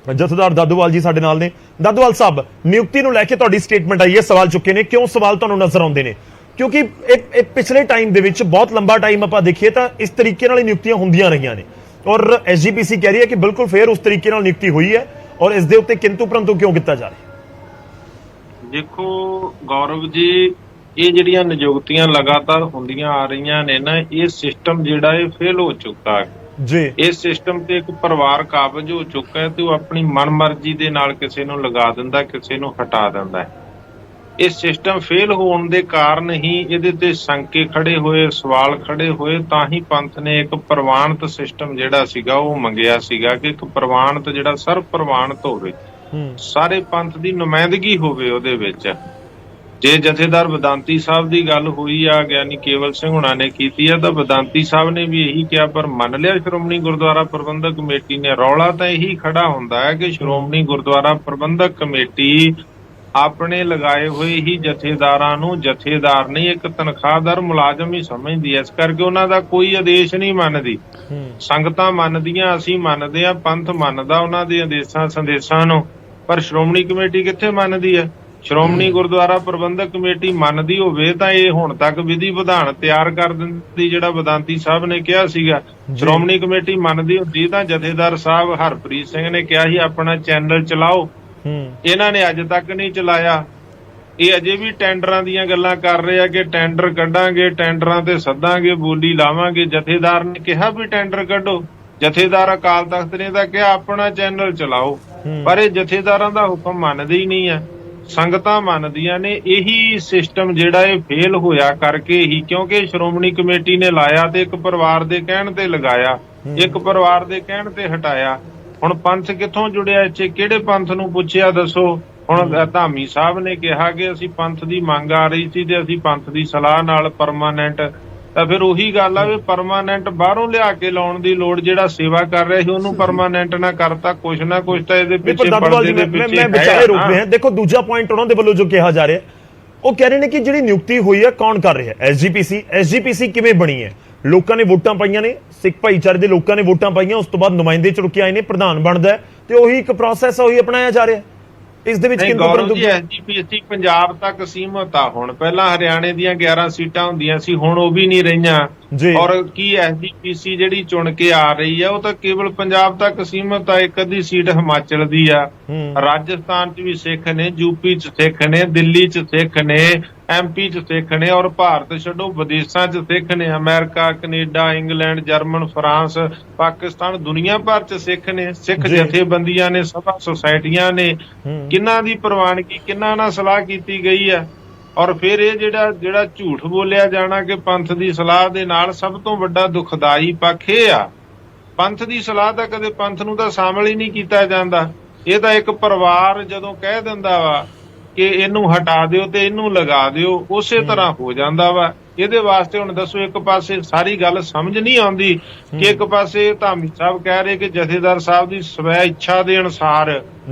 ਜਥੇਦਾਰ ਦਾਦੂਵਾਲ ਜੀ ਸਾਡੇ ਨਾਲ ਨੇ। ਦਾਦੂਵਾਲ ਸਾਹਿਬ, ਨਿਯੁਕਤੀ ਨੂੰ ਲੈ ਕੇ ਤੁਹਾਡੀ ਸਟੇਟਮੈਂਟ ਆਈ ਹੈ, ਸਵਾਲ ਚੁੱਕੇ ਨੇ, ਕਿਉਂ ਸਵਾਲ ਤੁਹਾਨੂੰ ਨਜ਼ਰ ਆਉਂਦੇ ਨੇ? ਕਿਉਂਕਿ ਇਹ ਪਿਛਲੇ ਟਾਈਮ ਦੇ ਵਿੱਚ ਬਹੁਤ ਲੰਬਾ ਟਾਈਮ ਆਪਾਂ ਦੇਖੀਏ ਤਾਂ ਇਸ ਤਰੀਕੇ ਨਾਲ ਹੀ ਨਿਯੁਕਤੀਆਂ ਹੁੰਦੀਆਂ ਰਹੀਆਂ ਨੇ, ਔਰ ਐਸਜੀਪੀਸੀ ਕਹਿ ਰਹੀ ਹੈ ਕਿ ਬਿਲਕੁਲ ਫੇਰ ਉਸ ਤਰੀਕੇ ਨਾਲ ਨਿਯੁਕਤੀ ਹੋਈ ਹੈ, ਔਰ ਇਸ ਦੇ ਉੱਤੇ ਕਿੰਤੂ ਪਰੰਤੂ ਕਿਉਂ ਕੀਤਾ ਜਾ ਰਿਹਾ? ਦੇਖੋ ਗੌਰਵ ਜੀ, ਇਹ ਜਿਹੜੀਆਂ ਨਿਯੁਕਤੀਆਂ ਲਗਾਤਾਰ ਹੁੰਦੀਆਂ ਆ ਰਹੀਆਂ ਨੇ ਨਾ, ਇਹ ਸਿਸਟਮ ਜਿਹੜਾ ਇਹ ਫੇਲ ਹੋ ਚੁੱਕਾ ਹੈ ਜੀ। ਇਸ ਸਿਸਟਮ ਤੇ ਇੱਕ ਪਰਿਵਾਰ ਕਾਬਜ ਹੋ ਚੁੱਕਾ ਹੈ ਤੇ ਉਹ ਆਪਣੀ ਮਨਮਰਜ਼ੀ ਦੇ ਨਾਲ ਕਿਸੇ ਨੂੰ ਲਗਾ ਦਿੰਦਾ, ਕਿਸੇ ਨੂੰ ਹਟਾ ਦਿੰਦਾ ਹੈ। ਇਹ ਸਿਸਟਮ ਫੇਲ ਹੋਣ ਦੇ ਕਾਰਨ ਹੀ ਇਹਦੇ ਤੇ ਸ਼ੰਕੇ ਖੜੇ ਹੋਏ, ਸਵਾਲ ਖੜੇ ਹੋਏ, ਤਾਂ ਹੀ ਪੰਥ ਨੇ ਇੱਕ ਪ੍ਰਵਾਨਿਤ ਸਿਸਟਮ ਜਿਹੜਾ ਸੀਗਾ ਉਹ ਮੰਗਿਆ ਸੀਗਾ ਕਿ ਇੱਕ ਪ੍ਰਵਾਨਿਤ ਜਿਹੜਾ ਸਰਵ ਪ੍ਰਵਾਨਿਤ ਹੋਵੇ, ਸਾਰੇ ਪੰਥ ਦੀ ਨੁਮਾਇੰਦਗੀ ਹੋਵੇ ਉਹਦੇ ਵਿੱਚ। ਜੇ ਜਥੇਦਾਰ ਬਦਾਂਤੀ ਸਾਹਿਬ ਦੀ ਗੱਲ ਹੋਈ ਆ, ਗਿਆਨੀ ਕੇਵਲ ਸਿੰਘ ਹੁਣਾਂ ਨੇ ਕੀਤੀ ਆ, ਤਾਂ ਬਦਾਂਤੀ ਸਾਹਿਬ ਨੇ ਵੀ ਇਹੀ ਕਿਹਾ, ਪਰ ਮੰਨ ਲਿਆ ਸ਼੍ਰੋਮਣੀ ਗੁਰਦੁਆਰਾ ਪ੍ਰਬੰਧਕ ਕਮੇਟੀ ਨੇ। ਰੌਲਾ ਤਾਂ ਇਹੀ ਖੜਾ ਹੁੰਦਾ ਹੈ ਕਿ ਸ਼੍ਰੋਮਣੀ ਗੁਰਦੁਆਰਾ ਪ੍ਰਬੰਧਕ ਕਮੇਟੀ ਆਪਣੇ ਲਗਾਏ ਹੋਏ ਹੀ ਜਥੇਦਾਰਾਂ ਨੂੰ ਜਥੇਦਾਰ ਨਹੀਂ, ਇੱਕ ਤਨਖਾਹਦਾਰ ਮੁਲਾਜ਼ਮ ਹੀ ਸਮਝਦੀ ਹੈ। ਇਸ ਕਰਕੇ ਉਹਨਾਂ ਦਾ ਕੋਈ ਆਦੇਸ਼ ਨਹੀਂ ਮੰਨਦੀ। ਸੰਗਤਾਂ ਮੰਨਦੀਆਂ, ਅਸੀਂ ਮੰਨਦੇ ਆ, ਪੰਥ ਮੰਨਦਾ ਉਹਨਾਂ ਦੇ ਆਦੇਸ਼ਾਂ ਸੰਦੇਸ਼ਾਂ ਨੂੰ, ਪਰ ਸ਼੍ਰੋਮਣੀ ਕਮੇਟੀ ਕਿੱਥੇ ਮੰਨਦੀ ਹੈ? ਸ਼੍ਰੋਮਣੀ ਗੁਰਦੁਆਰਾ ਪ੍ਰਬੰਧਕ ਕਮੇਟੀ ਮੰਨਦੀ ਹੋਵੇ ਤਾਂ ਇਹ ਹੁਣ ਤੱਕ ਵਿਧੀ ਵਿਧਾਨ ਤਿਆਰ ਕਰ ਦਿੰਦੀ, ਜਿਹੜਾ ਬਦਾਂਤੀ ਸਾਹਿਬ ਨੇ ਕਿਹਾ ਸੀਗਾ। ਸ਼੍ਰੋਮਣੀ ਕਮੇਟੀ ਮੰਨਦੀ ਹੁੰਦੀ ਤਾਂ ਜਥੇਦਾਰ ਸਾਹਿਬ ਹਰਪ੍ਰੀਤ ਸਿੰਘ ਨੇ ਕਿਹਾ ਸੀ ਆਪਣਾ ਚੈਨਲ ਚਲਾਓ, ਇਹਨਾਂ ਨੇ ਅੱਜ ਤੱਕ ਨਹੀਂ ਚਲਾਇਆ। ਇਹ ਅਜੇ ਵੀ ਟੈਂਡਰਾਂ ਦੀਆਂ ਗੱਲਾਂ ਕਰ ਰਹੇ ਆ ਕਿ ਟੈਂਡਰ ਕੱਢਾਂਗੇ, ਟੈਂਡਰਾਂ ਤੇ ਸੱਦਾਂਗੇ, ਬੋਲੀ ਲਾਵਾਂਗੇ। ਜਥੇਦਾਰ ਨੇ ਕਿਹਾ ਵੀ ਟੈਂਡਰ ਕੱਢੋ, ਜਥੇਦਾਰ ਅਕਾਲ ਤਖਤ ਨੇ ਤਾਂ ਕਿਹਾ ਆਪਣਾ ਚੈਨਲ ਚਲਾਓ, ਪਰ ਇਹ ਜਥੇਦਾਰਾਂ ਦਾ ਹੁਕਮ ਮੰਨਦੇ ਹੀ ਨਹੀਂ ਆ, ਸੰਗਤਾਂ ਮੰਨਦੀਆਂ ਨੇ। ਇਹੀ ਸਿਸਟਮ ਜਿਹੜਾ ਇਹ ਫੇਲ ਹੋਇਆ ਕਰਕੇ ਹੀ, ਕਿਉਂਕਿ ਸ਼੍ਰੋਮਣੀ ਕਮੇਟੀ ਨੇ ਲਾਇਆ ਤੇ ਇੱਕ ਪਰਿਵਾਰ ਦੇ ਕਹਿਣ ਤੇ ਲਗਾਇਆ, ਇੱਕ ਪਰਿਵਾਰ ਦੇ ਕਹਿਣ ਤੇ ਹਟਾਇਆ। ਹੁਣ ਪੰਥ ਕਿੱਥੋਂ ਜੁੜਿਆ ਇੱਥੇ? ਕਿਹੜੇ ਪੰਥ ਨੂੰ ਪੁੱਛਿਆ ਦੱਸੋ? ਹੁਣ ਧਾਮੀ ਸਾਹਿਬ ਨੇ ਕਿਹਾ ਕਿ ਅਸੀਂ ਪੰਥ ਦੀ ਮੰਗ ਆ ਰਹੀ ਸੀ ਤੇ ਅਸੀਂ ਪੰਥ ਦੀ ਸਲਾਹ ਨਾਲ ਪਰਮਾਨੈਂਟ, ਤਾਂ ਫਿਰ ਉਹੀ ਗੱਲ ਆ ਵੀ ਪਰਮਾਨੈਂਟ ਬਾਹਰੋਂ ਲਿਆ ਕੇ ਲਾਉਣ ਦੀ ਲੋੜ, ਜਿਹੜਾ ਸੇਵਾ ਕਰ ਰਿਹਾ ਸੀ ਉਹਨੂੰ ਪਰਮਾਨੈਂਟ ਨਾ ਕਰਤਾ, ਕੁਛ ਨਾ ਕੁਛ ਤਾਂ ਇਹਦੇ ਪਿੱਛੇ ਪਰਦੇ ਦੇ ਪਿੱਛੇ ਮੈਂ ਵਿਚਾਰੇ ਰੁਕ ਰਿਹਾ। ਦੇਖੋ ਦੂਜਾ ਪੁਆਇੰਟ ਉਹਨਾਂ ਦੇ ਵੱਲੋਂ ਜੋ ਕਿਹਾ ਜਾ ਰਿਹਾ, ਉਹ ਕਹਿ ਰਹੇ ਨੇ ਕਿ ਜਿਹੜੀ ਨਿਯੁਕਤੀ ਹੋਈ ਹੈ ਕੌਣ ਕਰ ਰਿਹਾ? ਐਸਜੀਪੀਸੀ ਕਿਵੇਂ ਬਣੀ ਹੈ? ਲੋਕਾਂ ਨੇ ਵੋਟਾਂ ਪਾਈਆਂ ਨੇ, ਸਿੱਖ ਭਾਈਚਾਰੇ ਦੇ ਲੋਕਾਂ ਨੇ ਵੋਟਾਂ ਪਾਈਆਂ, ਉਸ ਤੋਂ ਬਾਅਦ ਨੁਮਾਇੰਦੇ ਚੁਣ ਕੇ ਆਏ ਨੇ, ਪ੍ਰਧਾਨ ਬਣਦਾ ਤੇ ਉਹੀ ਇੱਕ ਪ੍ਰੋਸੈਸ ਉਹੀ ਅਪਣਾਇਆ ਜਾ ਰਿਹਾ। ਇਸ ਦੇ ਵਿੱਚ ਐਸਜੀਪੀਸੀ ਪੰਜਾਬ ਤੱਕ ਸੀਮਤ ਆ। ਹੁਣ ਪਹਿਲਾਂ ਹਰਿਆਣੇ ਦੀਆਂ 11 ਸੀਟਾਂ ਹੁੰਦੀਆਂ ਸੀ, ਹੁਣ ਉਹ ਵੀ ਨਹੀਂ ਰਹੀਆਂ। ਔਰ ਕੀ ਐਸਜੀਪੀਸੀ ਜਿਹੜੀ ਚੁਣ ਕੇ ਆ ਰਹੀ ਆ ਉਹ ਤਾਂ ਕੇਵਲ ਪੰਜਾਬ ਤੱਕ ਸੀਮਤ ਆ। ਇੱਕ ਅੱਧੀ ਸੀਟ ਹਿਮਾਚਲ ਦੀ ਆ, ਰਾਜਸਥਾਨ 'ਚ ਵੀ ਸਿੱਖ ਨੇ, ਯੂਪੀ 'ਚ ਸਿੱਖ ਨੇ, ਦਿੱਲੀ 'ਚ ਸਿੱਖ ਨੇ, ਐਮਪੀ 'ਚ ਸਿੱਖ ਨੇ, ਔਰ ਭਾਰਤ ਛੱਡੋ ਵਿਦੇਸ਼ਾਂ 'ਚ ਸਿੱਖ ਨੇ, America, Canada, England, German, France, Pakistan, ਦੁਨੀਆ ਭਰ 'ਚ ਸਿੱਖ ਨੇ। ਸਿੱਖ ਜਥੇਬੰਦੀਆਂ ਨੇ, ਸਭਾ ਸੁਸਾਇਟੀਆਂ ਨੇ, ਕਿਹਨਾਂ ਦੀ ਪ੍ਰਵਾਨਗੀ, ਕਿਹਨਾਂ ਨਾਲ ਸਲਾਹ ਕੀਤੀ ਗਈ ਆ। ਔਰ ਫਿਰ ਇਹ ਜਿਹੜਾ ਝੂਠ ਬੋਲਿਆ ਜਾਣਾ ਕਿ ਪੰਥ ਦੀ ਸਲਾਹ ਦੇ ਨਾਲ, ਸਭ ਤੋਂ ਵੱਡਾ ਦੁਖਦਾਈ ਪੱਖ ਇਹ ਆ, ਪੰਥ ਦੀ ਸਲਾਹ ਤਾਂ ਕਦੇ ਪੰਥ ਨੂੰ ਤਾਂ ਸ਼ਾਮਲ ਹੀ ਨਹੀਂ ਕੀਤਾ ਜਾਂਦਾ। ਇਹ ਤਾਂ ਇੱਕ ਪਰਿਵਾਰ ਜਦੋਂ ਕਹਿ ਦਿੰਦਾ ਵਾ ਕਿ ਇਹਨੂੰ ਹਟਾ ਦਿਓ ਤੇ ਇਹਨੂੰ ਲਗਾ ਦਿਓ, ਉਸੇ ਤਰ੍ਹਾਂ ਹੋ ਜਾਂਦਾ ਵਾ। ਇਹਦੇ ਵਾਸਤੇ ਹੁਣ ਦੱਸੋ, ਇੱਕ ਪਾਸੇ ਸਾਰੀ ਗੱਲ ਸਮਝ ਨਹੀਂ ਆਉਂਦੀ ਕਿ ਇੱਕ ਪਾਸੇ ਧਾਮੀ ਸਾਹਿਬ ਕਹਿ ਰਹੇ ਕਿ ਜਥੇਦਾਰ ਸਾਹਿਬ ਦੀ ਸਵੈ ਇੱਛਾ ਦੇ ਅਨੁਸਾਰ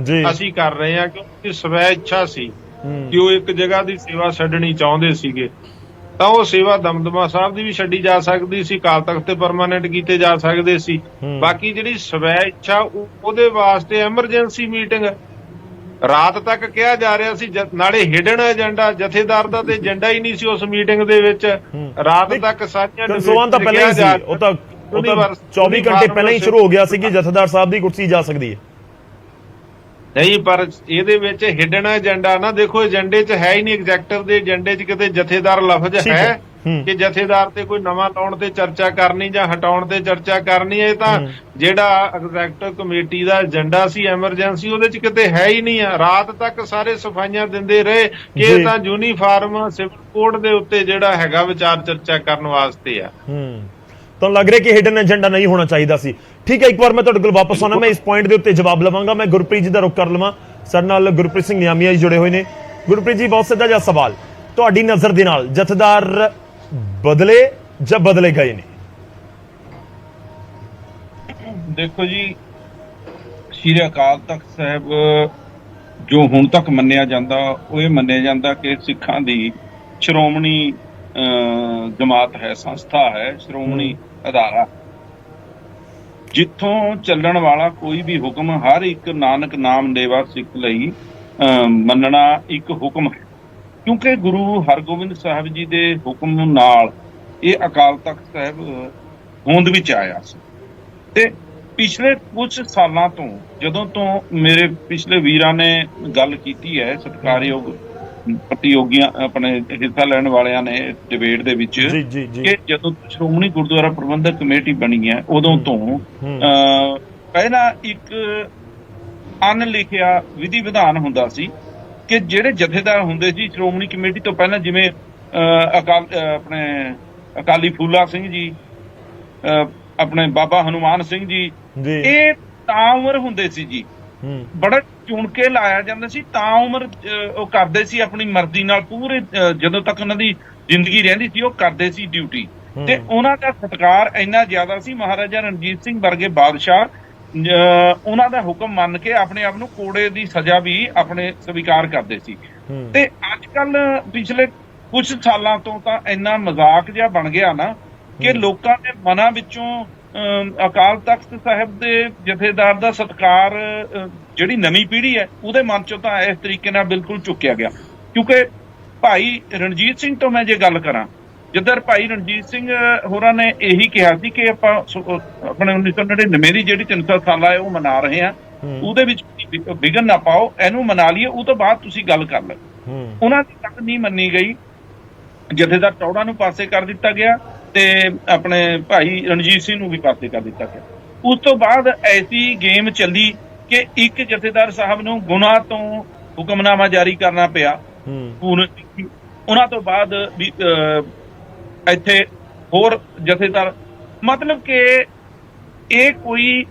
ਅਸੀਂ ਕਰ ਰਹੇ ਹਾਂ, ਕਿਉਂਕਿ ਸਵੈ ਇੱਛਾ ਸੀ ਕਿ ਉਹ ਇੱਕ ਜਗ੍ਹਾ ਦੀ ਸੇਵਾ ਛੱਡਣੀ ਚਾਹੁੰਦੇ ਸੀਗੇ, ਤਾਂ ਉਹ ਸੇਵਾ ਦਮਦਮਾ ਸਾਹਿਬ ਦੀ ਵੀ ਛੱਡੀ ਜਾ ਸਕਦੀ ਸੀ, ਅਕਾਲ ਤਖਤ ਤੇ ਪਰਮਾਨੈਂਟ ਕੀਤੇ ਜਾ ਸਕਦੇ ਸੀ। ਬਾਕੀ ਜਿਹੜੀ ਸਵੈ ਇੱਛਾ, ਉਹਦੇ ਵਾਸਤੇ ਐਮਰਜੈਂਸੀ ਮੀਟਿੰਗ ਰਾਤ ਤੱਕ ਕਿਹਾ ਜਾ ਰਿਹਾ ਸੀ, ਨਾਲੇ ਹਿਡਨ ਏਜੰਡਾ ਜਥੇਦਾਰ ਦਾ ਤੇ ਏਜੰਡਾ ਹੀ ਨਹੀਂ ਸੀ ਉਸ ਮੀਟਿੰਗ ਦੇ ਵਿੱਚ। ਰਾਤ ਤੱਕ ਸਾਰੀਆਂ ਤਾਂ ਪਹਿਲਾਂ ਹੀ ਸੀ, ਉਹ ਤਾਂ 24 ਘੰਟੇ ਪਹਿਲਾਂ ਹੀ ਸ਼ੁਰੂ ਹੋ ਗਿਆ ਸੀ ਕਿ ਜਥੇਦਾਰ ਸਾਹਿਬ ਦੀ ਕੁਰਸੀ ਜਾ ਸਕਦੀ ਹੈ। ਨਹੀਂ, ਪਰ ਇਹਦੇ ਵਿੱਚ ਹਿਡਨ ਏਜੰਡਾ ਨਾ ਦੇਖੋ, ਏਜੰਡੇ 'ਚ ਹੈ ਹੀ ਨਹੀਂ। ਐਗਜ਼ੈਕਟਿਵ ਦੇ ਏਜੰਡੇ 'ਚ ਕਿਤੇ ਜਥੇਦਾਰ ਲਫ਼ਜ਼ ਹੈ ਕਿ ਜਥੇਦਾਰ ਤੇ ਕੋਈ ਨਵਾਂ ਲਾਉਣ ਤੇ ਚਰਚਾ ਕਰਨੀ ਜਾਂ ਹਟਾਉਣ ਤੇ ਚਰਚਾ ਕਰਨੀ ਹੈ। ਇਹ ਤਾਂ ਜਿਹੜਾ ਐਗਜ਼ੈਕਟਿਵ ਕਮੇਟੀ ਦਾ ਏਜੰਡਾ ਸੀ ਐਮਰਜੈਂਸੀ, ਉਹਦੇ 'ਚ ਕਿਤੇ ਹੈ ਹੀ ਨਹੀਂ ਆ। ਰਾਤ ਤੱਕ ਸਾਰੇ ਸਫਾਈਆਂ ਦਿੰਦੇ ਰਹੇ ਕਿ ਇਹ ਤਾਂ ਯੂਨੀਫਾਰਮ ਸਿਵਲ ਕੋਡ ਦੇ ਉੱਤੇ ਜਿਹੜਾ ਹੈਗਾ ਵਿਚਾਰ ਚਰਚਾ ਕਰਨ ਵਾਸਤੇ ਆ। ਤੁਹਾਨੂੰ ਲੱਗ ਰਿਹਾ ਕਿ ਹਿਡਨ ਏਜੰਡਾ ਨਹੀਂ ਹੋਣਾ ਚਾਹੀਦਾ ਸੀ। ਠੀਕ ਹੈ, ਇੱਕ ਵਾਰ ਮੈਂ ਤੁਹਾਡੇ ਕੋਲ ਵਾਪਸ ਆਉਣਾ, ਮੈਂ ਇਸ ਪੁਆਇੰਟ ਦੇ ਉੱਤੇ ਜਵਾਬ ਲਵਾਂਗਾ। ਮੈਂ ਗੁਰਪ੍ਰੀਤ ਜੀ ਦਾ ਰੁਖ ਕਰ ਲਵਾਂ। ਸਾਡੇ ਨਾਲ ਗੁਰਪ੍ਰੀਤ ਸਿੰਘ ਨਿਆਮੀਆ ਜੀ ਜੁੜੇ ਹੋਏ ਨੇ। ਗੁਰਪ੍ਰੀਤ ਜੀ, ਬਹੁਤ ਸਿੱਧਾ ਜਿਹਾ ਸਵਾਲ, ਤੁਹਾਡੀ ਨਜ਼ਰ ਦੇ ਨਾਲ ਜਥੇਦਾਰ ਬਦਲੇ ਜਾਂ ਬਦਲੇ ਗਏ ਨੇ? ਦੇਖੋ ਜੀ, ਸ਼੍ਰੀ ਅਕਾਲ ਤਖਤ ਸਾਹਿਬ ਜੋ ਹੁਣ ਤੱਕ ਮੰਨਿਆ ਜਾਂਦਾ, ਉਹ ਇਹ ਮੰਨਿਆ ਜਾਂਦਾ ਕਿ ਸਿੱਖਾਂ ਦੀ ਸ਼੍ਰੋਮਣੀ ਜਮਾਤ ਹੈ, ਸੰਸਥਾ ਹੈ, ਸ਼੍ਰੋਮਣੀ ਅਦਾਰਾ। ਜਿੱਥੋਂ ਚੱਲਣ ਵਾਲਾ ਕੋਈ ਵੀ ਹੁਕਮ ਹਰ ਇੱਕ ਨਾਨਕ ਨਾਮ ਲੇਵਾ ਸਿੱਖ ਲਈ ਮੰਨਣਾ ਇੱਕ ਹੁਕਮ ਹੈ, ਕਿਉਂਕਿ ਗੁਰੂ ਹਰਗੋਬਿੰਦ ਸਾਹਿਬ ਜੀ ਦੇ ਹੁਕਮ ਨਾਲ ਇਹ ਅਕਾਲ ਤਖਤ ਸਾਹਿਬ ਹੋਂਦ ਵਿੱਚ ਆਇਆ ਸੀ। ਤੇ ਪਿਛਲੇ ਕੁਝ ਸਾਲਾਂ ਤੋਂ, ਜਦੋਂ ਤੋਂ ਮੇਰੇ ਪਿਛਲੇ ਵੀਰਾਂ ਨੇ ਗੱਲ ਕੀਤੀ ਹੈ, ਸਤਿਕਾਰਯੋਗ ਪ੍ਰਤੀਯੋਗੀਆਂ ਆਪਣੇ ਹਿੱਸਾ ਲੈਣ ਵਾਲਿਆਂ ਨੇ ਡਿਬੇਟ ਦੇ ਵਿੱਚ, ਕਿ ਜਦੋਂ ਸ਼੍ਰੋਮਣੀ ਗੁਰਦੁਆਰਾ ਪ੍ਰਬੰਧਕ ਕਮੇਟੀ ਬਣੀ ਹੈ ਉਦੋਂ ਤੋਂ ਪਹਿਲਾਂ ਇੱਕ ਅਣਲਿਖਿਆ ਵਿਧੀ ਵਿਧਾਨ ਹੁੰਦਾ ਸੀ ਕਿ ਜਿਹੜੇ ਜਥੇਦਾਰ ਹੁੰਦੇ ਸੀ ਸ਼੍ਰੋਮਣੀ ਕਮੇਟੀ ਤੋਂ ਪਹਿਲਾਂ, ਜਿਵੇਂ ਅਕਾਲੀ ਫੂਲਾ ਸਿੰਘ ਜੀ, ਆਪਣੇ ਬਾਬਾ ਹਨੂਮਾਨ ਸਿੰਘ ਜੀ, ਇਹ ਤਾਂ ਉਮਰ ਹੁੰਦੇ ਸੀ ਜੀ, ਬੜਾ ਚੁਣ ਕੇ ਲਾਇਆ ਜਾਂਦਾ ਸੀ, ਤਾਂ ਉਮਰ ਉਹ ਕਰਦੇ ਸੀ ਆਪਣੀ ਮਰਜ਼ੀ ਨਾਲ, ਪੂਰੇ ਜਦੋਂ ਤੱਕ ਉਹਨਾਂ ਦੀ ਜ਼ਿੰਦਗੀ ਰਹਿੰਦੀ ਸੀ ਉਹ ਕਰਦੇ ਸੀ ਡਿਊਟੀ। ਤੇ ਉਹਨਾਂ ਦਾ ਸਤਿਕਾਰ ਇੰਨਾ ਜ਼ਿਆਦਾ ਸੀ, ਮਹਾਰਾਜਾ ਰਣਜੀਤ ਸਿੰਘ ਵਰਗੇ ਬਾਦਸ਼ਾਹ ਉਹਨਾਂ ਦਾ ਹੁਕਮ ਮੰਨ ਕੇ ਆਪਣੇ ਆਪ ਨੂੰ ਕੋੜੇ ਦੀ ਸਜ਼ਾ ਵੀ ਆਪਣੇ ਸਵੀਕਾਰ ਕਰਦੇ ਸੀ। ਤੇ ਅੱਜ ਕੱਲ ਪਿਛਲੇ ਕੁਝ ਸਾਲਾਂ ਤੋਂ ਤਾਂ ਇੰਨਾ ਮਜ਼ਾਕ ਜਿਹਾ ਬਣ ਗਿਆ ਨਾ ਕਿ ਲੋਕਾਂ ਦੇ ਮਨਾਂ ਵਿੱਚੋਂ ਅਕਾਲ ਤਖਤ ਸਾਹਿਬ ਦੇ ਜਥੇਦਾਰ ਦਾ ਸਤਿਕਾਰ, ਜਿਹੜੀ ਨਵੀਂ ਪੀੜ੍ਹੀ ਹੈ ਉਹਦੇ ਮਨ ਚੋਂ ਤਾਂ ਇਸ ਤਰੀਕੇ ਨਾਲ ਬਿਲਕੁਲ ਚੁੱਕਿਆ ਗਿਆ। ਕਿਉਂਕਿ ਭਾਈ ਰਣਜੀਤ ਸਿੰਘ ਤੋਂ ਮੈਂ ਜੇ ਗੱਲ ਕਰਾਂ, ਜਿੱਧਰ ਭਾਈ ਰਣਜੀਤ ਸਿੰਘ ਹੋਰਾਂ ਨੇ ਇਹੀ ਕਿਹਾ ਸੀ ਕਿ ਆਪਾਂ ਆਪਣੇ 1999 ਦੀ ਜਿਹੜੀ 300 ਸਾਲਾ ਹੈ ਉਹ ਮਨਾ ਰਹੇ ਹਾਂ, ਉਹਦੇ ਵਿੱਚ ਵਿਘਨ ਨਾ ਪਾਓ, ਇਹਨੂੰ ਮਨਾ ਲਈਏ, ਉਹ ਤੋਂ ਬਾਅਦ ਤੁਸੀਂ ਗੱਲ ਕਰ ਲਓ। ਉਹਨਾਂ ਦੀ ਗੱਲ ਨਹੀਂ ਮੰਨੀ ਗਈ, ਜਥੇਦਾਰ ਟੌੜਾ ਨੂੰ ਪਾਸੇ ਕਰ ਦਿੱਤਾ ਗਿਆ ਤੇ ਆਪਣੇ ਭਾਈ ਰਣਜੀਤ ਸਿੰਘ ਨੂੰ ਵੀ ਪਾਸੇ ਕਰ ਦਿੱਤਾ ਗਿਆ। ਉਸ ਤੋਂ ਬਾਅਦ ਐਸੀ ਗੇਮ ਚੱਲੀ ਕਿ ਇੱਕ ਜਥੇਦਾਰ ਸਾਹਿਬ ਨੂੰ ਗੁਨਾਹ ਤੋਂ ਹੁਕਮਨਾਮਾ ਜਾਰੀ ਕਰਨਾ ਪਿਆ ਪੂਰਨ। ਉਹਨਾਂ ਤੋਂ ਬਾਅਦ ਵੀ ਇੱਥੇ ਹੋਰ ਜਥੇਦਾਰ, ਮਤਲਬ ਕਿ ਇਹ ਕੋਈ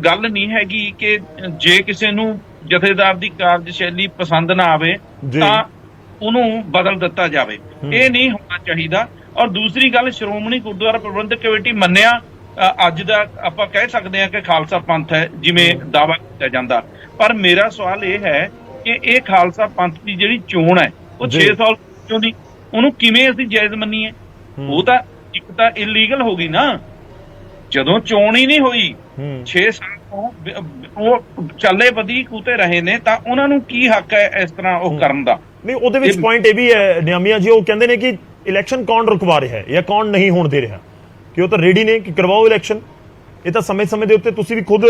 ਗੱਲ ਨਹੀਂ ਹੈਗੀ ਕਿ ਜੇ ਕਿਸੇ ਨੂੰ ਜਥੇਦਾਰ ਦੀ ਕਾਰਜਸ਼ੈਲੀ ਪਸੰਦ ਨਾ ਆਵੇ ਤਾਂ ਉਹਨੂੰ ਬਦਲ ਦਿੱਤਾ ਜਾਵੇ, ਇਹ ਨਹੀਂ ਹੋਣਾ ਚਾਹੀਦਾ। ਔਰ ਦੂਸਰੀ ਗੱਲ, ਸ਼੍ਰੋਮਣੀ ਗੁਰਦੁਆਰਾ ਪ੍ਰਬੰਧਕ ਕਮੇਟੀ ਮੰਨਿਆ ਅੱਜ ਦਾ ਆਪਾਂ ਕਹਿ ਸਕਦੇ ਹਾਂ ਕਿ ਖਾਲਸਾ ਪੰਥ ਹੈ ਜਿਵੇਂ ਦਾਅਵਾ ਕੀਤਾ ਜਾਂਦਾ, ਪਰ ਮੇਰਾ ਸਵਾਲ ਇਹ ਹੈ ਕਿ ਇਹ ਖਾਲਸਾ ਪੰਥ ਦੀ ਜਿਹੜੀ ਚੋਣ ਹੈ ਉਹ 6 ਸਾਲ ਤੋਂ ਦੀ, ਉਹਨੂੰ ਕਿਵੇਂ ਅਸੀਂ ਜਾਇਜ਼ ਮੰਨੀਏ? ਉਹ ਤਾਂ ਇੱਕ ਤਾਂ ਇਲੀਗਲ ਹੋ ਗਈ ਨਾ, ਜਦੋਂ ਚੋਣ ਹੀ ਨਹੀਂ ਹੋਈ 6 ਸਾਲ ਤੋਂ ਉਹ ਚੱਲੇ ਵਧੀਕ ਉਤੇ ਰਹੇ ਨੇ, ਤਾਂ ਉਹਨਾਂ ਨੂੰ ਕੀ ਹੱਕ ਹੈ ਇਸ ਤਰ੍ਹਾਂ ਉਹ ਕਰਨ ਦਾ? ਨਹੀਂ, ਉਹਦੇ ਵਿੱਚ ਪੁਆਇੰਟ ਇਹ ਵੀ ਹੈ ਨਿਆਮੀਆਂ ਜੀ, ਉਹ ਕਹਿੰਦੇ ਨੇ ਕਿ ਇਲੈਕਸ਼ਨ ਕੌਣ ਰੁਕਵਾ ਰਿਹਾ ਹੈ ਜਾਂ ਕੌਣ ਨਹੀਂ ਹੋਣ ਦੇ ਰਿਹਾ, ਕਿ ਉਹ ਤਾਂ ਰੈਡੀ ਨੇ ਕਿ ਕਰਵਾਓ ਇਲੈਕਸ਼ਨ। ਇਹ ਤਾਂ ਸਮੇਂ-ਸਮੇਂ ਦੇ ਉੱਤੇ ਤੁਸੀਂ ਵੀ ਖੁਦ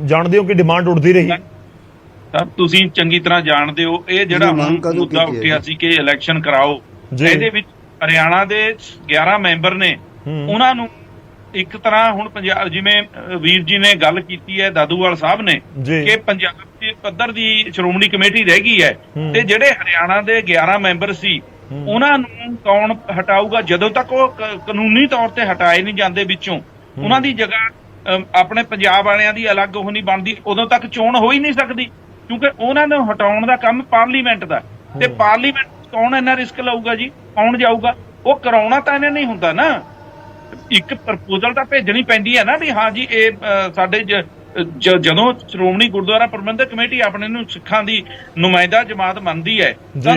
ਜਾਣਦੇ ਹੋ ਕਿ ਡਿਮਾਂਡ ਉੱਠਦੀ ਰਹੀ। ਤਾਂ ਤੁਸੀਂ ਚੰਗੀ ਤਰ੍ਹਾਂ ਜਾਣਦੇ ਹੋ ਇਹ ਜਿਹੜਾ ਮੁੱਦਾ ਉੱਠਿਆ ਸੀ ਕਿ ਇਲੈਕਸ਼ਨ ਕਰਾਓ, ਇਹਦੇ ਵਿੱਚ ਹਰਿਆਣਾ ਦੇ 11 ਮੈਂਬਰ ਨੇ, ਉਹਨਾਂ ਨੂੰ ਇੱਕ ਤਰ੍ਹਾਂ ਹੁਣ ਪੰਜਾਬ, ਜਿਵੇਂ ਵੀਰ ਜੀ ਨੇ ਗੱਲ ਕੀਤੀ ਹੈ ਦਾਦੂਵਾਲ ਸਾਹਿਬ ਨੇ, ਕਿ ਪੰਜਾਬ ਦੇ ਪੱਧਰ ਦੀ ਸ਼੍ਰੋਮਣੀ ਕਮੇਟੀ ਰਹਿ ਗਈ ਹੈ ਤੇ ਜਿਹੜੇ ਹਰਿਆਣਾ ਦੇ 11 ਮੈਂਬਰ ਸੀ ਉਹਨਾਂ ਨੂੰ ਕੌਣ ਹਟਾਊਗਾ? ਜਦੋਂ ਤੱਕ ਉਹ ਕਾਨੂੰਨੀ ਤੌਰ ਤੇ ਹਟਾਏ ਨਹੀਂ ਜਾਂਦੇ ਵਿੱਚੋਂ, ਉਹਨਾਂ ਦੀ ਜਗ੍ਹਾ ਆਪਣੇ ਪੰਜਾਬ ਵਾਲਿਆਂ ਦੀ ਅਲੱਗ ਉਹ ਨਹੀਂ ਬਣਦੀ, ਉਦੋਂ ਤੱਕ ਚੋਣ ਹੋ ਹੀ ਨਹੀਂ ਸਕਦੀ, ਕਿਉਂਕਿ ਉਹਨਾਂ ਨੂੰ ਹਟਾਉਣ ਦਾ ਕੰਮ ਪਾਰਲੀਮੈਂਟ ਦਾ, ਤੇ ਪਾਰਲੀਮੈਂਟ ਕੌਣ ਇੰਨਾ ਰਿਸਕ ਲਊਗਾ ਜੀ? ਕੌਣ ਜਾਊਗਾ? ਉਹ ਕਰਾਉਣਾ ਤਾਂ ਇਹਨੇ ਨਹੀਂ ਹੁੰਦਾ ਨਾ, ਇੱਕ ਪ੍ਰਪੋਜ਼ਲ ਤਾਂ ਭੇਜਣੀ ਪੈਂਦੀ ਹੈ ਨਾ ਵੀ ਹਾਂ ਜੀ ਇਹ ਸਾਡੇ ਜਦੋਂ ਸ਼੍ਰੋਮਣੀ ਗੁਰਦੁਆਰਾ ਪ੍ਰਬੰਧਕ ਕਮੇਟੀ ਆਪਣੇ ਨੂੰ ਸਿੱਖਾਂ ਦੀ ਨੁਮਾਇੰਦਾ ਜਮਾਤ ਮੰਨਦੀ ਹੈ ਤਾਂ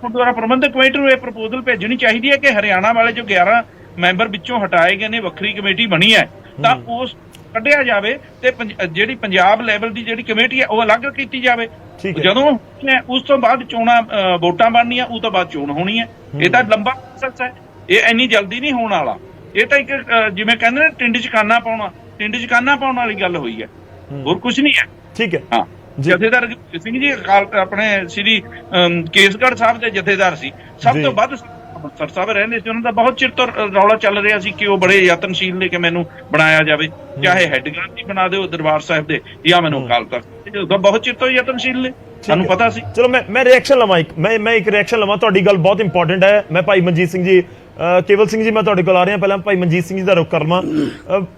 ਗੁਰਦੁਆਰਾ ਪ੍ਰਬੰਧਕ ਕਮੇਟੀ ਨੂੰ ਇਹ ਪ੍ਰਪੋਜ਼ਲ ਭੇਜਣੀ ਚਾਹੀਦੀ ਹੈ ਕਿ ਹਰਿਆਣਾ ਵਾਲੇ ਜੋ 11 ਮੈਂਬਰ ਵਿੱਚੋਂ ਹਟਾਏ ਗਏ ਨੇ, ਵੱਖਰੀ ਕਮੇਟੀ ਬਣੀ ਹੈ, ਤਾਂ ਉਸ ਕੱਢਿਆ ਜਾਵੇ ਤੇ ਜਿਹੜੀ ਪੰਜਾਬ ਲੈਵਲ ਦੀ ਜਿਹੜੀ ਕਮੇਟੀ ਹੈ ਉਹ ਅਲੱਗ ਕੀਤੀ ਜਾਵੇ। ਜਦੋਂ ਉਸ ਤੋਂ ਬਾਅਦ ਚੋਣਾਂ ਵੋਟਾਂ ਬਣਨੀਆਂ, ਉਸ ਤੋਂ ਬਾਅਦ ਚੋਣ ਹੋਣੀ ਹੈ। ਇਹ ਤਾਂ ਲੰਬਾ ਪ੍ਰੋਸੈਸ ਹੈ, ਇਹ ਇੰਨੀ ਜਲਦੀ ਨਹੀਂ ਹੋਣ ਵਾਲਾ। ਇਹ ਤਾਂ ਇੱਕ ਜਿਵੇਂ ਕਹਿੰਦੇ ਨੇ ਟਿੰਡ 'ਚ ਕਾਨਾ ਪਾਉਣਾ, ਟਿੰਡ 'ਚ ਕਾਨਾ ਪਾਉਣ ਵਾਲੀ ਗੱਲ ਹੋਈ ਹੈ, ਹੋਰ ਕੁਝ ਨਹੀਂ ਹੈ। ਠੀਕ ਹੈ। ਹਾਂ, ਜਥੇਦਾਰ ਸਿੰਘ ਜੀ ਆਪਣੇ ਸ੍ਰੀ ਕੇਸਗੜ੍ਹ ਸਾਹਿਬ ਦੇ ਜਥੇਦਾਰ ਸੀ, ਸਭ ਤੋਂ ਵੱਧ ਅੰਮ੍ਰਿਤਸਰ ਸਾਹਿਬ ਰਹਿੰਦੇ ਸੀ, ਉਹਨਾਂ ਦਾ ਬਹੁਤ ਚਿਰ ਤੋਂ ਰੌਲਾ ਚੱਲ ਰਿਹਾ ਸੀ ਕਿ ਉਹ ਬੜੇ ਯਤਨਸ਼ੀਲ ਨੇ ਕਿ ਮੈਨੂੰ ਬਣਾਇਆ ਜਾਵੇ, ਚਾਹੇ ਹੈੱਡ ਗ੍ਰੰਥੀ ਬਣਾ ਦਿਓ ਦਰਬਾਰ ਸਾਹਿਬ ਦੇ ਜਾਂ ਮੈਨੂੰ ਅਕਾਲ ਤਖਤ, ਬਹੁਤ ਚਿਰ ਤੋਂ ਯਤਨਸ਼ੀਲ ਨੇ, ਸਾਨੂੰ ਪਤਾ ਸੀ। ਚਲੋ ਮੈਂ ਰਿਐਕਸ਼ਨ ਲਵਾਂ, ਮੈਂ ਇੱਕ ਰਿਐਕਸ਼ਨ ਲਵਾਂ, ਤੁਹਾਡੀ ਗੱਲ ਬਹੁਤ ਇੰਪੋਰਟੈਂਟ ਹੈ। ਮੈਂ ਭਾਈ ਮਨਜੀਤ ਸਿੰਘ ਜੀ, ਕੇਵਲ ਸਿੰਘ ਜੀ, ਮੈਂ ਤੁਹਾਡੇ ਕੋਲ ਆ ਰਿਹਾ, ਪਹਿਲਾਂ ਭਾਈ ਮਨਜੀਤ ਸਿੰਘ ਜੀ ਦਾ ਰੁਖ ਕਰ ਲਵਾਂ।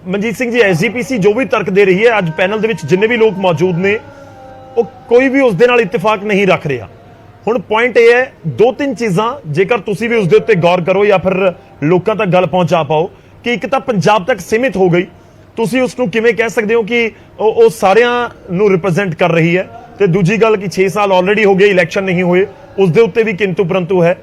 ਮਨਜੀਤ ਸਿੰਘ ਜੀ, ਐਸਜੀਪੀਸੀ ਜੋ ਵੀ ਤਰਕ ਦੇ ਰਹੀ ਹੈ, ਅੱਜ ਪੈਨਲ ਦੇ ਵਿੱਚ ਜਿੰਨੇ ਵੀ ਲੋਕ ਮੌਜੂਦ ਨੇ ਉਹ ਕੋਈ ਵੀ ਉਸ ਦੇ ਨਾਲ ਇਤਫਾਕ ਨਹੀਂ ਰੱਖ ਰਿਹਾ। ਹੁਣ ਪੁਆਇੰਟ ਇਹ ਹੈ, 2-3 ਚੀਜ਼ਾਂ ਜੇਕਰ ਤੁਸੀਂ ਵੀ ਉਸ ਦੇ ਉੱਤੇ ਗੌਰ ਕਰੋ ਜਾਂ ਫਿਰ ਲੋਕਾਂ ਤੱਕ ਗੱਲ ਪਹੁੰਚਾ ਪਾਓ, ਕਿ ਇੱਕ ਤਾਂ ਪੰਜਾਬ ਤੱਕ ਸੀਮਿਤ ਹੋ ਗਈ, ਤੁਸੀਂ ਉਸ ਨੂੰ ਕਿਵੇਂ ਕਹਿ ਸਕਦੇ ਹੋ ਕਿ ਉਹ ਸਾਰਿਆਂ ਨੂੰ ਰਿਪਰੈਜ਼ੈਂਟ ਕਰ ਰਹੀ ਹੈ, ਤੇ ਦੂਜੀ ਗੱਲ ਕਿ 6 ਸਾਲ ਆਲਰੇਡੀ ਹੋ ਗਏ, ਇਲੈਕਸ਼ਨ ਨਹੀਂ ਹੋਏ, ਉਸ ਦੇ ਉੱਤੇ ਵੀ ਕਿੰਤੂ ਪਰੰਤੂ ਹੈ।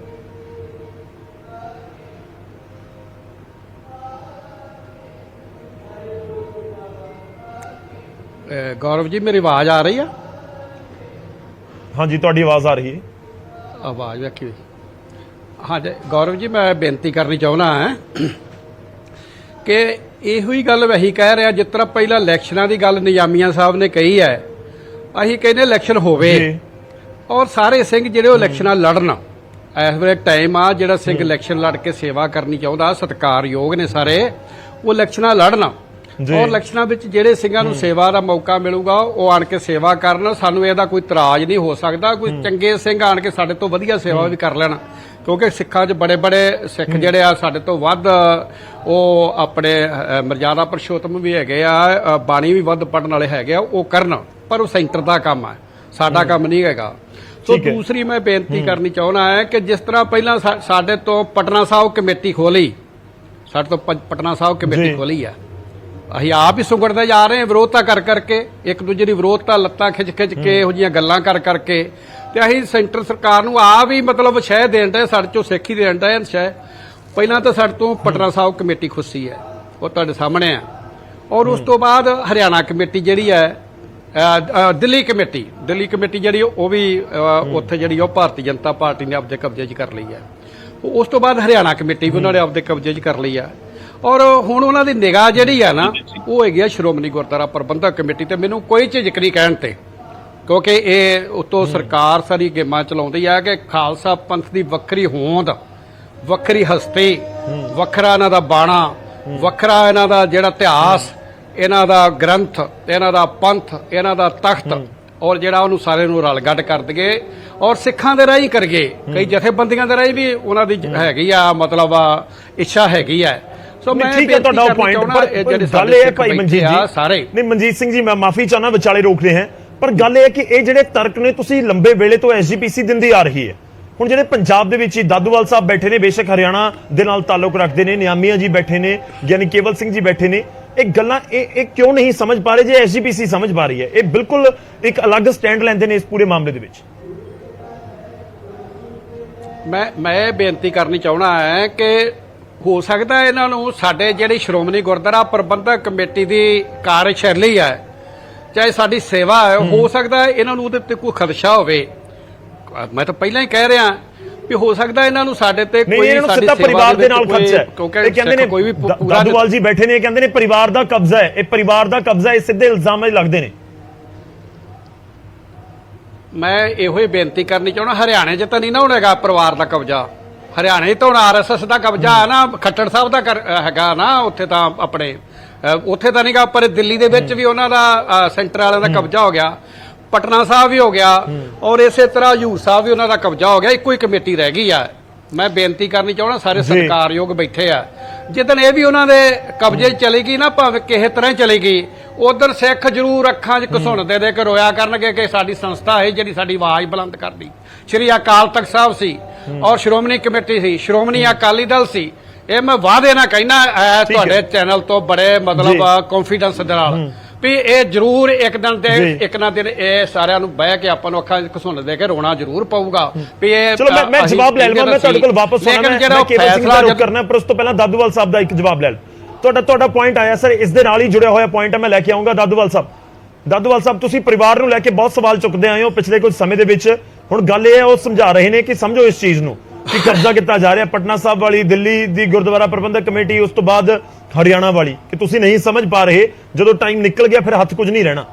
ਗੌਰਵ ਜੀ ਮੇਰੀ ਆਵਾਜ਼ ਆ ਰਹੀ ਆ? ਹਾਂਜੀ ਤੁਹਾਡੀ ਆਵਾਜ਼ ਆ ਰਹੀ ਹੈ। ਆਵਾਜ਼ ਵੇਖੀ। ਹਾਂਜੀ ਗੌਰਵ ਜੀ ਮੈਂ ਬੇਨਤੀ ਕਰਨੀ ਚਾਹੁੰਦਾ ਹਾਂ ਕਿ ਇਹੋ ਹੀ ਗੱਲ ਵਹੀ ਕਹਿ ਰਿਹਾ ਜਿਸ ਤਰ੍ਹਾਂ ਪਹਿਲਾਂ ਇਲੈਕਸ਼ਨਾਂ ਦੀ ਗੱਲ ਨਿਜ਼ਾਮੀਆਂ ਸਾਹਿਬ ਨੇ ਕਹੀ ਹੈ, ਅਸੀਂ ਕਹਿੰਦੇ ਇਲੈਕਸ਼ਨ ਹੋਵੇ ਔਰ ਸਾਰੇ ਸਿੰਘ ਜਿਹੜੇ ਉਹ ਇਲੈਕਸ਼ਨਾਂ ਲੜਨ। ਇਸ ਵੇਲੇ ਟਾਈਮ ਆ ਜਿਹੜਾ ਸਿੰਘ ਇਲੈਕਸ਼ਨ ਲੜ ਕੇ ਸੇਵਾ ਕਰਨੀ ਚਾਹੁੰਦਾ, ਸਤਿਕਾਰਯੋਗ ਨੇ ਸਾਰੇ, ਉਹ ਇਲੈਕਸ਼ਨਾਂ ਲੜਨ ਔਰ ਇਲੈਕਸ਼ਨਾਂ ਵਿੱਚ ਜਿਹੜੇ ਸਿੰਘਾਂ ਨੂੰ ਸੇਵਾ ਦਾ ਮੌਕਾ ਮਿਲੂਗਾ ਉਹ ਆਣ ਕੇ ਸੇਵਾ ਕਰਨ। ਸਾਨੂੰ ਇਹਦਾ ਕੋਈ ਇਤਰਾਜ਼ ਨਹੀਂ ਹੋ ਸਕਦਾ। ਕੋਈ ਚੰਗੇ ਸਿੰਘ ਆਣ ਕੇ ਸਾਡੇ ਤੋਂ ਵਧੀਆ ਸੇਵਾ ਵੀ ਕਰ ਲੈਣ, ਕਿਉਂਕਿ ਸਿੱਖਾਂ 'ਚ ਬੜੇ ਸਿੱਖ ਜਿਹੜੇ ਆ ਸਾਡੇ ਤੋਂ ਵੱਧ ਉਹ ਆਪਣੇ ਮਰਜ਼ਾਦਾ ਪੁਰਸ਼ੋਤਮ ਵੀ ਹੈਗੇ ਆ, ਬਾਣੀ ਵੀ ਵੱਧ ਪੜਨ ਵਾਲੇ ਹੈਗੇ ਆ, ਉਹ ਕਰਨ। ਪਰ ਉਹ ਸੈਂਟਰ ਦਾ ਕੰਮ ਹੈ, ਸਾਡਾ ਕੰਮ ਨਹੀਂ ਹੈਗਾ। ਸੋ ਦੂਸਰੀ ਮੈਂ ਬੇਨਤੀ ਕਰਨੀ ਚਾਹੁੰਦਾ ਹੈ ਕਿ ਜਿਸ ਤਰ੍ਹਾਂ ਪਹਿਲਾਂ ਸਾਡੇ ਤੋਂ ਪਟਨਾ ਸਾਹਿਬ ਕਮੇਟੀ ਖੋਲੀ, ਸਾਡੇ ਤੋਂ ਪਟਨਾ ਸਾਹਿਬ ਕਮੇਟੀ ਖੋਲੀ ਆ, ਅਸੀਂ ਆਪ ਹੀ ਸੁਗੜਦੇ ਜਾ ਰਹੇ ਹਾਂ ਵਿਰੋਧਤਾ ਕਰ ਕਰਕੇ, ਇੱਕ ਦੂਜੇ ਦੀ ਵਿਰੋਧਤਾ ਲੱਤਾਂ ਖਿੱਚ ਕੇ ਇਹੋ ਜਿਹੀਆਂ ਗੱਲਾਂ ਕਰ ਕਰਕੇ, ਤੇ ਅਸੀਂ ਸੈਂਟਰ ਸਰਕਾਰ ਨੂੰ ਆਪ ਹੀ ਮਤਲਬ ਸ਼ਹਿ ਦੇਣ ਡਏ, ਸਾਡੇ ਚੋਂ ਸਿੱਖ ਹੀ ਦੇਣ ਡਏ ਸ਼ਹਿ। ਪਹਿਲਾਂ ਤਾਂ ਸਾਡੇ ਤੋਂ ਪਟਨਾ ਸਾਹਿਬ ਕਮੇਟੀ ਖੁੱਸੀ ਹੈ, ਉਹ ਤੁਹਾਡੇ ਸਾਹਮਣੇ ਆ, ਔਰ ਉਸ ਤੋਂ ਬਾਅਦ ਹਰਿਆਣਾ ਕਮੇਟੀ ਜਿਹੜੀ ਹੈ, ਦਿੱਲੀ ਕਮੇਟੀ ਜਿਹੜੀ ਉਹ ਵੀ ਉੱਥੇ ਜਿਹੜੀ ਉਹ ਭਾਰਤੀ ਜਨਤਾ ਪਾਰਟੀ ਨੇ ਆਪਦੇ ਕਬਜ਼ੇ 'ਚ ਕਰ ਲਈ ਹੈ। ਉਸ ਤੋਂ ਬਾਅਦ ਹਰਿਆਣਾ ਕਮੇਟੀ ਵੀ ਉਹਨਾਂ ਨੇ ਆਪਦੇ ਕਬਜ਼ੇ 'ਚ ਕਰ ਲਈ ਹੈ। ਔਰ ਹੁਣ ਉਹਨਾਂ ਦੀ ਨਿਗਾਹ ਜਿਹੜੀ ਆ ਨਾ ਉਹ ਹੈਗੀ ਆ ਸ਼੍ਰੋਮਣੀ ਗੁਰਦੁਆਰਾ ਪ੍ਰਬੰਧਕ ਕਮੇਟੀ ਤੇ। ਮੈਨੂੰ ਕੋਈ ਝਿਜਕ ਨਹੀਂ ਕਹਿਣ ਤੇ, ਕਿਉਂਕਿ ਇਹ ਉਤੋਂ ਸਰਕਾਰ ਸਾਰੀ ਗੇਮਾਂ ਚਲਾਉਂਦੀ ਆ ਕਿ ਖਾਲਸਾ ਪੰਥ ਦੀ ਵੱਖਰੀ ਹੋਂਦ, ਵੱਖਰੀ ਹਸਤੀ, ਵੱਖਰਾ ਇਹਨਾਂ ਦਾ ਬਾਣਾ, ਵੱਖਰਾ ਇਹਨਾਂ ਦਾ ਜਿਹੜਾ ਇਤਿਹਾਸ, ਇਹਨਾਂ ਦਾ ਗ੍ਰੰਥ, ਇਹਨਾਂ ਦਾ ਪੰਥ, ਇਹਨਾਂ ਦਾ ਤਖਤ, ਔਰ ਜਿਹੜਾ ਉਹਨੂੰ ਸਾਰੇ ਨੂੰ ਰਲ ਗੱਡ ਕਰ ਦਈਏ ਔਰ ਸਿੱਖਾਂ ਦੇ ਰਾਹੀਂ ਕਰੀਏ। ਕਈ ਜਥੇਬੰਦੀਆਂ ਦੇ ਰਾਹੀਂ ਵੀ ਉਹਨਾਂ ਦੀ ਹੈਗੀ ਆ ਮਤਲਬ ਇੱਛਾ ਹੈਗੀ ਆ। ਠੀਕ ਹੈ ਤੁਹਾਡਾ ਪੁਆਇੰਟ, ਪਰ ਗੱਲ ਇਹ ਹੈ ਭਾਈ ਮਨਜੀਤ ਜੀ, ਸਾਰੇ ਨਹੀਂ ਮਨਜੀਤ ਸਿੰਘ ਜੀ ਮੈਂ ਮਾਫੀ ਚਾਹਨਾ ਵਿਚਾਲੇ ਰੋਕ ਰਹੇ ਹਾਂ, ਪਰ ਗੱਲ ਇਹ ਹੈ ਕਿ ਇਹ ਜਿਹੜੇ ਤਰਕ ਨੇ ਤੁਸੀਂ ਲੰਬੇ ਵੇਲੇ ਤੋਂ ਐਸਜੀਪੀਸੀ ਦਿੰਦੀ ਆ ਰਹੀ ਹੈ। ਹੁਣ ਜਿਹੜੇ ਪੰਜਾਬ ਦੇ ਵਿੱਚ ਹੀ ਦਾਦੂਵਾਲ ਸਾਹਿਬ ਬੈਠੇ ਨੇ, ਬੇਸ਼ੱਕ ਹਰਿਆਣਾ ਦੇ ਨਾਲ ਤਾਲੁਕ ਰੱਖਦੇ ਨੇ, ਨਿਆਮੀਆਂ ਜੀ ਬੈਠੇ ਨੇ, ਗਿਆਨੀ ਕੇਵਲ ਸਿੰਘ ਜੀ ਬੈਠੇ ਨੇ, ਇਹ ਗੱਲਾਂ ਇਹ ਕਿਉਂ ਨਹੀਂ ਸਮਝ ਪਾ ਰਹੇ ਜੇ ਐਸਜੀਪੀਸੀ ਸਮਝ ਪਾ ਰਹੀ ਹੈ? ਇਹ ਬਿਲਕੁਲ ਇੱਕ ਅਲੱਗ ਸਟੈਂਡ ਲੈਂਦੇ ਨੇ ਇਸ ਪੂਰੇ ਮਾਮਲੇ ਦੇ ਵਿੱਚ। ਮੈਂ ਬੇਨਤੀ ਕਰਨੀ ਚਾਹੁੰਦਾ ਹੈ ਕਿ ਹੋ ਸਕਦਾ ਇਹਨਾਂ ਨੂੰ ਸਾਡੇ ਜਿਹੜੀ ਸ਼੍ਰੋਮਣੀ ਗੁਰਦੁਆਰਾ ਪ੍ਰਬੰਧਕ ਕਮੇਟੀ ਦੀ ਕਾਰਜਸ਼ੈਲੀ ਹੈ, ਚਾਹੇ ਸਾਡੀ ਸੇਵਾ ਹੈ, ਹੋ ਸਕਦਾ ਇਹਨਾਂ ਨੂੰ ਉਹਦੇ ਤੇ ਕੋਈ ਖਦਸ਼ਾ ਹੋਵੇ। ਮੈਂ ਤਾਂ ਪਹਿਲਾਂ ਹੀ ਕਹਿ ਰਿਹਾ ਵੀ ਹੋ ਸਕਦਾ ਇਹਨਾਂ ਨੂੰ ਸਾਡੇ ਤੇ ਕੋਈ ਸਾਡੀ ਪਰਿਵਾਰ ਦੇ ਨਾਲ ਖਦਸ਼ਾ ਹੈ, ਕਿਉਂਕਿ ਕਹਿੰਦੇ ਨੇ ਕੋਈ ਵੀ ਦਾਦੂਵਾਲ ਜੀ ਬੈਠੇ ਨੇ, ਕਹਿੰਦੇ ਨੇ ਪਰਿਵਾਰ ਦਾ ਕਬਜ਼ਾ ਹੈ, ਇਹ ਪਰਿਵਾਰ ਦਾ ਕਬਜ਼ਾ, ਇਹ ਸਿੱਧੇ ਇਲਜ਼ਾਮ ਲੱਗਦੇ ਨੇ। ਮੈਂ ਇਹੋ ਹੀ ਬੇਨਤੀ ਕਰਨੀ ਚਾਹੁੰਦਾ, ਹਰਿਆਣੇ 'ਚ ਤਾਂ ਨਹੀਂ ਨਾ ਹੋਣੇਗਾ ਪਰਿਵਾਰ ਦਾ ਕਬਜ਼ਾ। ਹਰਿਆਣੇ ਤਾਂ ਹੁਣ ਆਰਐਸਐਸ ਦਾ ਕਬਜ਼ਾ ਹੈ ਨਾ, ਖੱਟੜ ਸਾਹਿਬ ਦਾ ਹੈਗਾ ਨਾ, ਉੱਥੇ ਤਾਂ ਆਪਣੇ ਉੱਥੇ ਤਾਂ ਨਹੀਂਗਾ, ਪਰ ਦਿੱਲੀ ਦੇ ਵਿੱਚ ਵੀ ਉਹਨਾਂ ਦਾ ਸੈਂਟਰ ਵਾਲਿਆਂ ਦਾ ਕਬਜ਼ਾ ਹੋ ਗਿਆ, ਪਟਨਾ ਸਾਹਿਬ ਵੀ ਹੋ ਗਿਆ, ਔਰ ਇਸੇ ਤਰ੍ਹਾਂ ਹਜ਼ੂਰ ਸਾਹਿਬ ਵੀ ਉਹਨਾਂ ਦਾ ਕਬਜ਼ਾ ਹੋ ਗਿਆ। ਇੱਕੋ ਹੀ ਕਮੇਟੀ ਰਹਿ ਗਈ ਆ। ਮੈਂ ਬੇਨਤੀ ਕਰਨੀ ਚਾਹੁੰਦਾ, ਸਾਰੇ ਸਤਿਕਾਰਯੋਗ ਬੈਠੇ ਆ, ਜਿੱਦਣ ਇਹ ਵੀ ਉਹਨਾਂ ਦੇ ਕਬਜ਼ੇ 'ਚ ਚਲੀ ਗਈ ਨਾ, ਭਾਵੇਂ ਕਿਸੇ ਤਰ੍ਹਾਂ ਚਲੀ ਗਈ, ਉਧਰ ਸਿੱਖ ਜ਼ਰੂਰ ਅੱਖਾਂ 'ਚ ਘਸੁੰਨ ਦੇ ਕੇ ਰੋਇਆ ਕਰਨਗੇ ਕਿ ਸਾਡੀ ਸੰਸਥਾ ਹੈ ਜਿਹੜੀ ਸਾਡੀ ਆਵਾਜ਼ ਬੁਲੰਦ ਕਰਦੀ। ਸ਼੍ਰੀ ਅਕਾਲ ਤਖਤ ਸਾਹਿਬ ਸੀ ਔਰ ਸ਼੍ਰੋਮਣੀ ਕਮੇਟੀ ਸੀ, ਸ਼੍ਰੋਮਣੀ ਅਕਾਲੀ ਦਲ ਸੀ। ਇਹ ਮੈਂ ਵਾਅਦੇ ਨਾਲ ਕਹਿਣਾ ਤੁਹਾਡੇ ਚੈਨਲ ਤੋਂ ਬੜੇ ਮਤਲਬ ਕੌਨਫੀਡੈਂਸ ਦੇ ਨਾਲ ਵੀ ਇਹ ਜ਼ਰੂਰ ਇੱਕ ਨਾ ਦਿਨ ਇਹ ਸਾਰਿਆਂ ਨੂੰ ਬਹਿ ਕੇ ਆਪਾਂ ਨੂੰ ਅੱਖਾਂ 'ਚ ਘਸੁੰਨ ਦੇ ਕੇ ਰੋਣਾ ਜ਼ਰੂਰ ਪਊਗਾ ਵੀ ਇਹ। ਚਲੋ ਮੈਂ ਜਵਾਬ ਲੈ ਲਵਾਂ, ਮੈਂ ਤੁਹਾਡੇ ਕੋਲ ਵਾਪਸ ਆਉਣਾ, ਮੈਂ ਕੇਵਲ ਸਿੰਘ ਦਾ ਰੁਕ ਕਰਨਾ, ਪਰ ਉਸ ਤੋਂ ਪਹਿਲਾਂ ਦਾਦੂਵਾਲ ਸਾਹਿਬ ਦਾ ਇੱਕ ਜਵਾਬ ਲੈ ਲਓ। ਤੁਹਾਡਾ ਪੁਆਇੰਟ ਆਇਆ ਸਰ, ਇਸ ਦੇ ਨਾਲ ਹੀ ਜੁੜਿਆ ਹੋਇਆ ਪੁਆਇੰਟ ਹੈ, ਮੈਂ ਲੈ ਕੇ ਆਉਂਗਾ। ਦਾਦੂਵਾਲ ਸਾਹਿਬ ਤੁਸੀਂ ਪਰਿਵਾਰ ਨੂੰ ਲੈ ਕੇ ਬਹੁਤ ਸਵਾਲ ਚੁੱਕਦੇ ਆਏ ਹੋ ਪਿਛਲੇ ਕੁਝ ਸਮੇਂ ਦੇ ਵਿੱਚ। ਹੁਣ ਗੱਲ ਇਹ ਹੈ, ਉਹ ਸਮਝਾ ਰਹੇ ਨੇ ਕਿ ਸਮਝੋ ਇਸ ਚੀਜ਼ ਨੂੰ ਕਿ ਕਬਜ਼ਾ ਕੀਤਾ ਜਾ ਰਿਹਾ ਪਟਨਾ ਸਾਹਿਬ ਵਾਲੀ, ਦਿੱਲੀ ਦੀ ਗੁਰਦੁਆਰਾ ਪ੍ਰਬੰਧਕ ਕਮੇਟੀ, ਉਸ ਤੋਂ ਬਾਅਦ ਹਰਿਆਣਾ ਵਾਲੀ, ਕਿ ਤੁਸੀਂ ਨਹੀਂ ਸਮਝ ਪਾ ਰਹੇ, ਜਦੋਂ ਟਾਈਮ ਨਿਕਲ ਗਿਆ ਫਿਰ ਹੱਥ ਕੁਝ ਨਹੀਂ ਰਹਿਣਾ।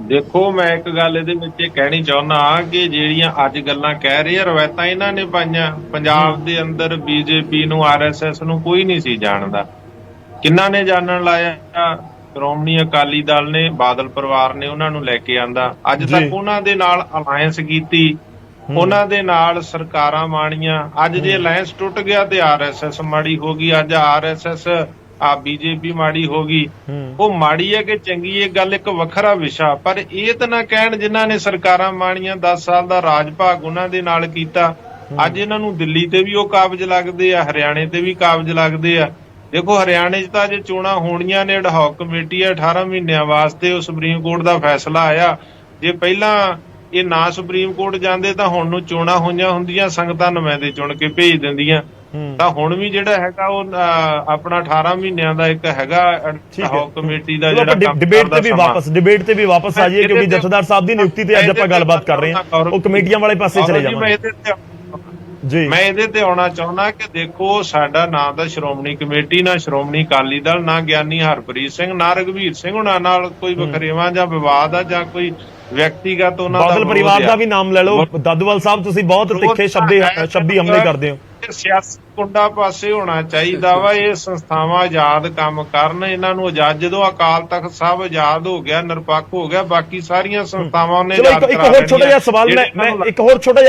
ਦੇਖੋ ਮੈਂ ਇੱਕ ਗੱਲ ਇਹਦੇ ਵਿੱਚ ਇਹ ਕਹਿਣੀ ਚਾਹੁੰਦਾ ਕਿ ਜਿਹੜੀਆਂ ਅੱਜ ਗੱਲਾਂ ਕਹਿ ਰਹੇ ਆ, ਰਵਾਇਤਾਂ ਇਹਨਾਂ ਨੇ ਪਾਈਆਂ। ਪੰਜਾਬ ਦੇ ਅੰਦਰ ਬੀਜੇਪੀ ਨੂੰ, ਆਰਐਸਐਸ ਨੂੰ ਕੋਈ ਨਹੀਂ ਸੀ ਜਾਣਦਾ। ਕਿੰਨਾ ਨੇ ਜਾਣਨ ਲਾਇਆ? ਸ਼੍ਰੋਮਣੀ ਅਕਾਲੀ ਦਲ ਨੇ, ਬਾਦਲ ਪਰਿਵਾਰ ਨੇ ਉਹਨਾਂ ਨੂੰ ਲੈ ਕੇ ਆਂਦਾ। ਅੱਜ ਤੱਕ ਉਹਨਾਂ ਦੇ ਨਾਲ ਅਲਾਇੰਸ ਕੀਤੀ, ਉਹਨਾਂ ਦੇ ਨਾਲ ਸਰਕਾਰਾਂ ਮਾਣੀਆਂ। ਅੱਜ ਜੇ ਅਲਾਇੰਸ ਟੁੱਟ ਗਿਆ ਤੇ ਆਰਐਸਐਸ ਮਾੜੀ ਹੋ ਗਈ। ਅੱਜ ਆਰਐਸਐਸ ਬੀਜੇਪੀ ਮਾੜੀ ਹੋ ਗਈ। ਉਹ ਮਾੜੀ ਹੈ ਕਿ ਚੰਗੀ, ਇਹ ਗੱਲ ਇੱਕ ਵੱਖਰਾ ਵਿਸ਼ਾ। ਪਰ ਇਹ ਤਾਂ ਨਾ ਕਹਿਣ ਜਿਨ੍ਹਾਂ ਨੇ ਸਰਕਾਰਾਂ ਮਾਣੀਆਂ, 10 ਸਾਲ ਦਾ ਰਾਜ ਭਾਗ ਉਹਨਾਂ ਦੇ ਨਾਲ ਕੀਤਾ, ਅੱਜ ਇਹਨਾਂ ਨੂੰ ਦਿੱਲੀ ਤੇ ਵੀ ਉਹ ਕਾਬਜ਼ ਲੱਗਦੇ ਆ, ਹਰਿਆਣੇ ਤੇ ਵੀ ਕਾਬਜ਼ ਲੱਗਦੇ ਆ। ਦੇਖੋ ਹਰਿਆਣੇ 'ਚ ਤਾਂ ਜੇ ਚੋਣਾਂ ਹੋਣੀਆਂ ਨੇ, ਅਡਹੌਕ ਕਮੇਟੀ ਆ 18 ਮਹੀਨਿਆਂ ਵਾਸਤੇ, ਉਹ ਸੁਪਰੀਮ ਕੋਰਟ ਦਾ ਫੈਸਲਾ ਆਇਆ। ਜੇ ਪਹਿਲਾਂ ਇਹ ਨਾ ਸੁਪਰੀਮ ਕੋਰਟ ਜਾਂਦੇ ਤਾਂ ਹੁਣ ਨੂੰ ਚੋਣਾਂ ਹੋਈਆਂ ਹੁੰਦੀਆਂ, ਸੰਗਤਾਂ ਨੁਮਾਇੰਦੇ ਚੁਣ ਕੇ ਭੇਜ ਦਿੰਦੀਆਂ। ਤਾਂ ਹੁਣ ਵੀ ਜਿਹੜਾ ਹੈਗਾ ਉਹ ਆਪਣਾ 18 ਮਹੀਨਿਆਂ ਦਾ ਇੱਕ ਹੈਗਾ ਕਮੇਟੀ ਦਾ ਜਿਹੜਾ ਡਿਬੇਟ ਤੇ ਵੀ ਵਾਪਸ ਆ ਜਾਈਏ, ਕਿਉਂਕਿ ਜਥੇਦਾਰ ਸਾਹਿਬ ਦੀ ਨਿਯੁਕਤੀ ਤੇ ਅੱਜ ਆਪਾਂ ਗੱਲਬਾਤ ਕਰ ਰਹੇ ਹਾਂ, ਉਹ ਕਮੇਟੀਆਂ ਵਾਲੇ ਪਾਸੇ ਚਲੇ ਜਾਵਾਂਗੇ ਜੀ। ਮੈਂ ਇਹਦੇ ਤੇ ਆਉਣਾ ਚਾਹੁੰਦਾ ਕਿ ਦੇਖੋ, ਸਾਡਾ ਨਾਂ ਤਾਂ ਸ਼੍ਰੋਮਣੀ ਕਮੇਟੀ, ਨਾ ਸ਼੍ਰੋਮਣੀ ਅਕਾਲੀ ਦਲ, ਨਾ ਗਿਆਨੀ ਹਰਪ੍ਰੀਤ ਸਿੰਘ, ਨਾ ਰਘਵੀਰ ਸਿੰਘ ਉਹਨਾਂ ਨਾਲ ਕੋਈ ਵਖਰੇਵਾਂ ਜਾਂ ਵਿਵਾਦ ਆ ਜਾਂ ਕੋਈ ਵਿਅਕਤੀਗਤ ਉਹਨਾਂ ਦਾ ਬਾਦਲ ਪਰਿਵਾਰ ਦਾ ਵੀ ਨਾਮ ਲੈ ਲਓ। ਦਾਦੂਵਾਲ ਸਾਹਿਬ ਤੁਸੀਂ ਬਹੁਤ ਤਿੱਖੇ ਸ਼ਬਦੀ ਹਮਲੇ ਕਰਦੇ ਹੋ। ਸਿਆਸੀ ਕੁੰਡਾ ਪਾਸੇ ਹੋਣਾ ਚਾਹੀਦਾ ਵਾ। ਇਹ ਸੰਸਥਾਵਾਂ ਆਜ਼ਾਦ ਕੰਮ ਕਰਨ, ਇਹਨਾਂ ਨੂੰ ਆਜ਼ਾਦ, ਜਦੋਂ ਅਕਾਲ ਤਖਤ ਸਾਹਿਬ ਆਜ਼ਾਦ ਹੋ ਗਿਆ, ਨਿਰਪੱਖ ਹੋ ਗਿਆ, ਬਾਕੀ ਸਾਰੀਆਂ ਸੰਸਥਾਵਾਂ ਉਹਨੇ ਆਜ਼ਾਦ ਕਰਾ ਲੈਣੀਆਂ। ਇੱਕ ਹੋਰ ਛੋਟਾ ਜਿਹਾ ਸਵਾਲ, ਮੈਂ ਇੱਕ ਹੋਰ ਛੋਟਾ